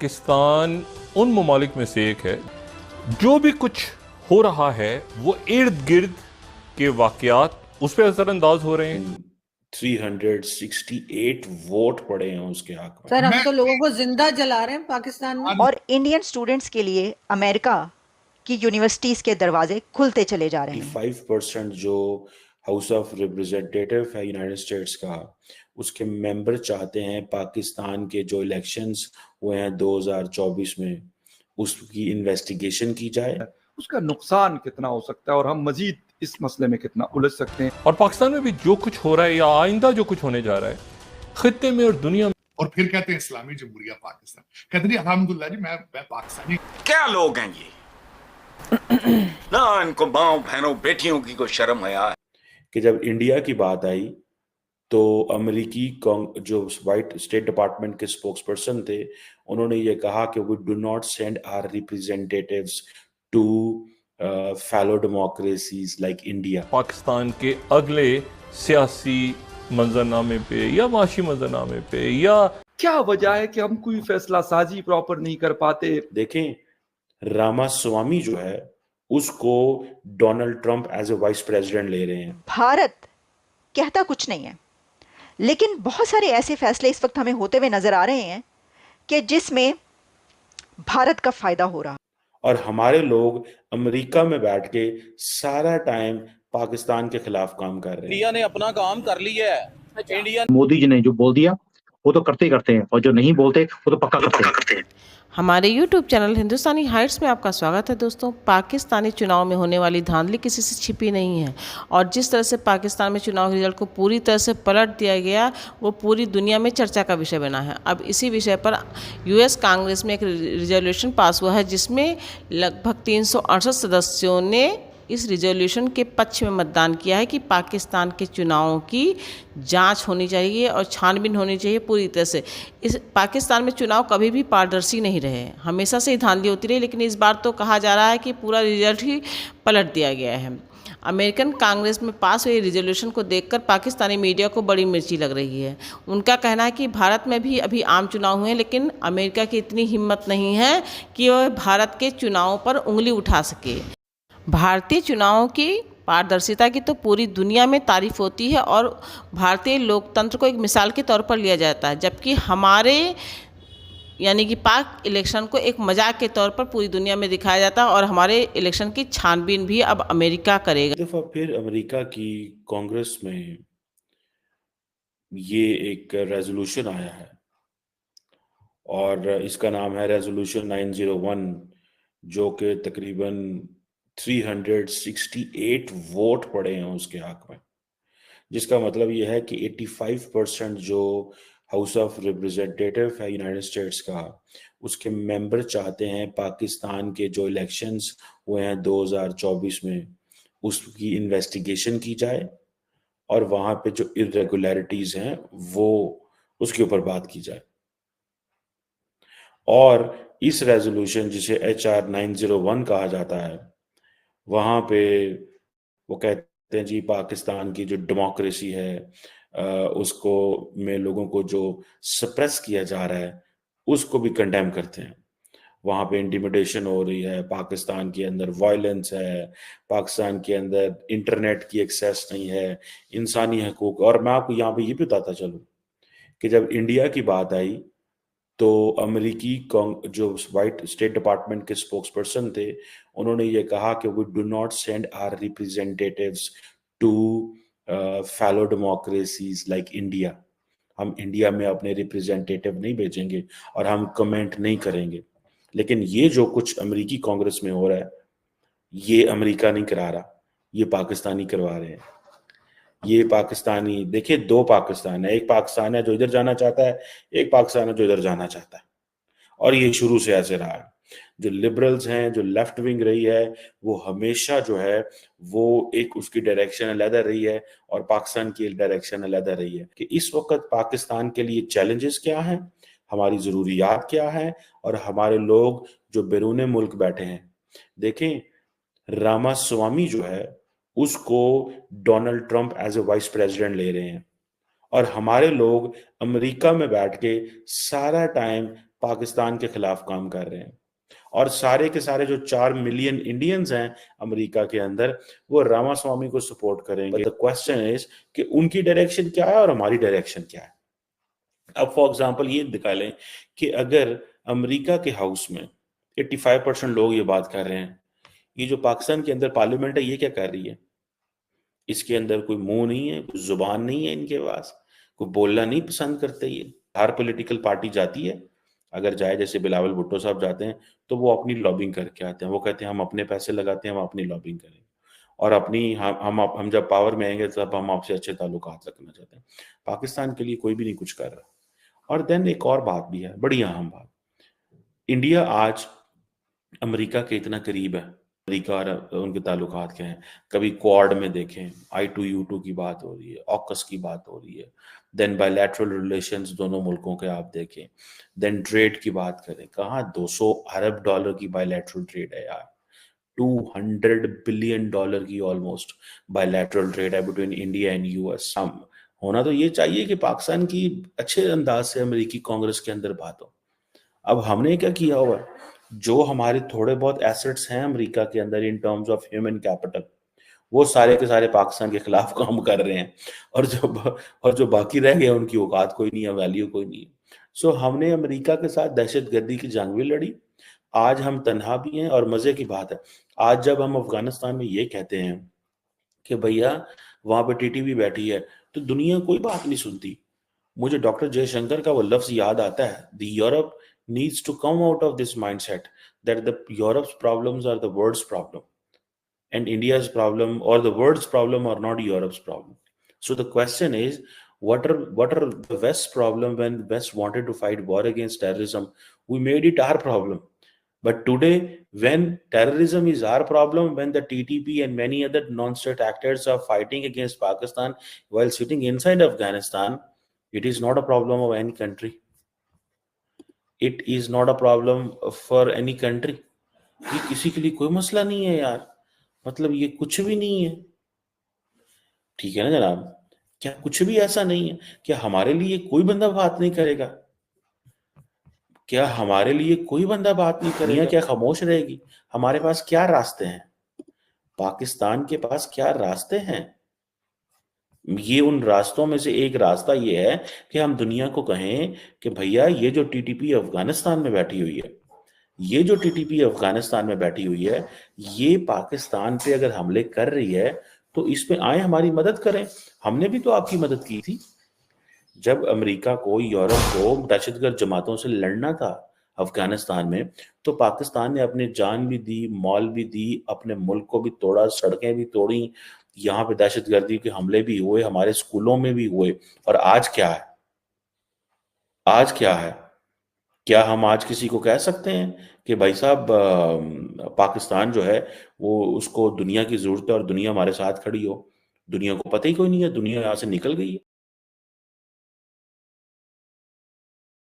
पाकिस्तान उन ममालिक में से एक है जो भी कुछ हो रहा है वो इर्द गिर्द के वाकयात उस पर असरअंदाज हो रहे हैं। 368 वोट पड़े हैं उसके हक में। सर हम तो लोगों को जिंदा जला रहे हैं पाकिस्तान में। और इंडियन स्टूडेंट्स के लिए अमेरिका की यूनिवर्सिटीज के दरवाजे खुलते चले जा रहे हैं। 5% जो हाउस ऑफ रिप्रेजेंटेटिव है यूनाइटेड स्टेट्स का, उसके मेंबर चाहते हैं पाकिस्तान के जो इलेक्शंस हुए हैं 2024 में उसकी इन्वेस्टिगेशन की जाए। उसका नुकसान कितना हो सकता है और हम मजीद इस मसले में कितना उलझ सकते हैं। और पाकिस्तान में भी जो कुछ हो रहा है या आइंदा जो कुछ होने जा रहा है खित्ते में और दुनिया में। और फिर कहते हैं इस्लामी जमहूरिया पाकिस्तान। कहते नहीं अल्हम्दुलिल्लाह जी मैं पाकिस्तानी। क्या लोग हैं ये ना इनको माओ बहनों बेटियों की कोई शर्म हया है कि जब इंडिया की बात आई तो अमेरिकी जो वाइट स्टेट डिपार्टमेंट के स्पोक्सपर्सन थे उन्होंने ये कहा कि we do not send our representatives to fellow democracies like India. Pakistan के अगले सियासी मंजरनामे पे या माशी मंजरनामे पे या क्या वजह है कि हम कोई फैसला साजी प्रॉपर नहीं कर पाते। देखें, रामास्वामी जो है उसको Donald Trump as a vice president ले रहे हैं। भारत कहता कुछ नहीं है, लेकिन बहुत सारे ऐसे फैसले इस वक्त हमें होते हुए नजर आ रहे हैं कि जिसमें भारत का फायदा हो रहा। और हमारे लोग अमेरिका में बैठ के सारा टाइम पाकिस्तान के खिलाफ काम कर रहे हैं। इंडिया ने अपना काम कर लिया है। इंडिया मोदी जी ने जो बोल दिया वो तो करते ही करते हैं और जो नहीं बोलते वो तो पक्का करते हैं। हमारे YouTube चैनल हिंदुस्तानी हाइट्स में आपका स्वागत है दोस्तों। पाकिस्तानी चुनाव में होने वाली धांधली किसी से छिपी नहीं है और जिस तरह से पाकिस्तान में चुनाव के रिजल्ट को पूरी तरह से पलट दिया गया वो पूरी दुनिया में चर्चा का विषय बना है। अब इसी विषय पर US कांग्रेस में एक रिजोल्यूशन पास हुआ है जिसमें लगभग 368 सदस्यों ने इस रिजोल्यूशन के पक्ष में मतदान किया है कि पाकिस्तान के चुनावों की जांच होनी चाहिए और छानबीन होनी चाहिए पूरी तरह से। इस पाकिस्तान में चुनाव कभी भी पारदर्शी नहीं रहे, हमेशा से ही धांधली होती रही, लेकिन इस बार तो कहा जा रहा है कि पूरा रिजल्ट ही पलट दिया गया है। अमेरिकन कांग्रेस में पास हुए रिजोल्यूशन को देखकर पाकिस्तानी मीडिया को बड़ी मिर्ची लग रही है। उनका कहना है कि भारत में भी अभी आम चुनाव हुए लेकिन अमेरिका की इतनी हिम्मत नहीं है कि वह भारत के चुनावों पर उंगली उठा सके। भारतीय चुनावों की पारदर्शिता की तो पूरी दुनिया में तारीफ होती है और भारतीय लोकतंत्र को एक मिसाल के तौर पर लिया जाता है, जबकि हमारे यानी कि पाक इलेक्शन को एक मजाक के तौर पर पूरी दुनिया में दिखाया जाता है और हमारे इलेक्शन की छानबीन भी अब अमेरिका करेगा। दफा फिर अमेरिका की कांग्रेस में ये एक रेजोल्यूशन आया है और इसका नाम है रेजोल्यूशन 901 जो कि तकरीबन 368 वोट पड़े हैं उसके हक में, जिसका मतलब यह है कि 85% जो हाउस ऑफ रिप्रेजेंटेटिव है यूनाइटेड स्टेट्स का, उसके मेंबर चाहते हैं पाकिस्तान के जो इलेक्शंस हुए हैं 2024 में उसकी इन्वेस्टिगेशन की जाए और वहां पे जो इरेगुलरिटीज हैं वो उसके ऊपर बात की जाए। और इस रेजोल्यूशन जिसे HR 901 कहा जाता है वहां पे वो कहते हैं जी पाकिस्तान की जो डेमोक्रेसी है उसको में लोगों को जो सप्रेस किया जा रहा है उसको भी कंडेम करते हैं। वहां पे इंटिमिडेशन हो रही है, पाकिस्तान के अंदर वायलेंस है, पाकिस्तान के अंदर इंटरनेट की एक्सेस नहीं है, इंसानी हकूक। और मैं आपको यहाँ पे ये भी बताता चलूं कि जब इंडिया की बात आई तो अमेरिकी जो वाइट स्टेट डिपार्टमेंट के स्पोक्सपर्सन थे उन्होंने ये कहा कि we do not send our representatives to fellow democracies like India. हम इंडिया में अपने रिप्रेजेंटेटिव नहीं भेजेंगे और हम कमेंट नहीं करेंगे। लेकिन ये जो कुछ अमेरिकी कांग्रेस में हो रहा है ये अमेरिका नहीं करा रहा, ये पाकिस्तानी करवा रहे हैं। ये पाकिस्तानी, देखिए दो पाकिस्तान है, एक पाकिस्तान है जो इधर जाना चाहता है, एक पाकिस्तान है जो इधर जाना चाहता है। और ये शुरू से ऐसे रहा है। जो लिबरल्स हैं, जो लेफ्ट विंग रही है, वो हमेशा जो है वो एक उसकी डायरेक्शन अलग रही है और पाकिस्तान की डायरेक्शन अलग रही है। कि इस वक्त पाकिस्तान के लिए चैलेंजेस क्या हैं, हमारी जरूरियात क्या है और हमारे लोग जो बैरून मुल्क बैठे हैं। देखें, रामास्वामी जो है उसको Donald Trump as a vice president ले रहे हैं और हमारे लोग अमेरिका में बैठ के सारा टाइम पाकिस्तान के खिलाफ काम कर रहे हैं, और सारे के सारे जो 4 मिलियन इंडियंस हैं अमेरिका के अंदर, वो रामास्वामी को सपोर्ट करेंगे। द क्वेश्चन इज कि उनकी डायरेक्शन क्या है और हमारी डायरेक्शन क्या है। अब फॉर एग्जांपल ये दिखा लें कि अगर अमेरिका के हाउस में 85% लोग ये बात कर रहे हैं, ये जो पाकिस्तान के अंदर पार्लियामेंट है ये क्या कर रही है? इसके अंदर कोई मुंह नहीं है, कोई जुबान नहीं है इनके पास, कोई बोलना नहीं पसंद करते। ये हर पॉलिटिकल पार्टी जाती है, अगर जाए जैसे बिलावल भुट्टो साहब जाते हैं तो वो अपनी लॉबिंग करके आते हैं। वो कहते हैं हम अपने पैसे लगाते हैं, हम अपनी लॉबिंग करेंगे, और अपनी हम जब पावर में आएंगे तब हम आपसे अच्छे ताल्लुकात रखना चाहते हैं। पाकिस्तान के लिए कोई भी नहीं कुछ कर रहा। और देन एक और बात भी है, बड़ी अहम बात, इंडिया आज अमेरिका के इतना करीब है। अमेरिका और उनके ताल्लुकात क्या हैं? कभी क्वाड में देखें, I2U2 की बात हो रही है, ऑकस की बात हो रही है, देन बायलैटरल रिलेशंस दोनों मुल्कों के आप देखें, देन ट्रेड की बात करें, कहाँ 200 अरब डॉलर की बायलैटरल ट्रेड है यार, 200 बिलियन डॉलर की ऑलमोस्ट बायलैटरल ट्रेड है बिटवीन इंडिया एंड यूएस। हम होना तो ये चाहिए कि पाकिस्तान की अच्छे अंदाज से अमेरिकी कांग्रेस के अंदर बात हो। अब हमने क्या किया हुआ है? जो हमारे थोड़े बहुत एसेट्स हैं अमेरिका के अंदर in terms of human capital, वो सारे के सारे पाकिस्तान के खिलाफ काम कर रहे हैं, और जो बाकी रह गए उनकी औकात कोई नहीं है, वैल्यू कोई नहीं है। सो हमने अमेरिका के साथ दहशतगर्दी की जंग भी लड़ी। आज हम तन्हा भी हैं, और मजे की बात है, आज जब हम अफगानिस्तान में ये कहते हैं कि भैया वहां पे टीटीपी बैठी है, तो दुनिया कोई बात नहीं सुनती। मुझे डॉक्टर जयशंकर का वो लफ्ज याद आता है, the Europe needs to come out of this mindset that the Europe's problems are the world's problem, and India's problem or the world's problem are not Europe's problem. So the question is, what are the West's problem? When West wanted to fight war against terrorism, we made it our problem. But today, when terrorism is our problem, when the TTP and many other non-state actors are fighting against Pakistan while sitting inside Afghanistan, it is not a problem of any country. It is not a problem for any country. ये किसी के लिए कोई मसला नहीं है यार, मतलब ये कुछ भी नहीं है, ठीक है ना जनाब? क्या कुछ भी ऐसा नहीं है? क्या हमारे लिए कोई बंदा बात नहीं करेगा? क्या हमारे लिए कोई बंदा बात नहीं करेगा? क्या खामोश रहेगी? हमारे पास क्या रास्ते हैं? पाकिस्तान के पास क्या रास्ते हैं? ये उन रास्तों में से एक रास्ता ये है कि हम दुनिया को कहें कि भैया ये जो टीटीपी अफगानिस्तान में बैठी हुई है, ये जो टीटीपी अफगानिस्तान में बैठी हुई है, ये पाकिस्तान पे अगर हमले कर रही है तो इसमें आए हमारी मदद करें। हमने भी तो आपकी मदद की थी जब अमेरिका को, यूरोप को दहशतगर्द जमातों से लड़ना था अफगानिस्तान में, तो पाकिस्तान ने अपनी जान भी दी, माल भी दी, अपने मुल्क को भी तोड़ा, सड़कें भी तोड़ी, यहाँ पे दहशतगर्दी के हमले भी हुए, हमारे स्कूलों में भी हुए। और आज क्या है? आज क्या है? क्या हम आज किसी को कह सकते हैं कि भाई साहब पाकिस्तान जो है वो, उसको दुनिया की जरूरत है और दुनिया हमारे साथ खड़ी हो? दुनिया को पता ही कोई नहीं है, दुनिया यहाँ से निकल गई है।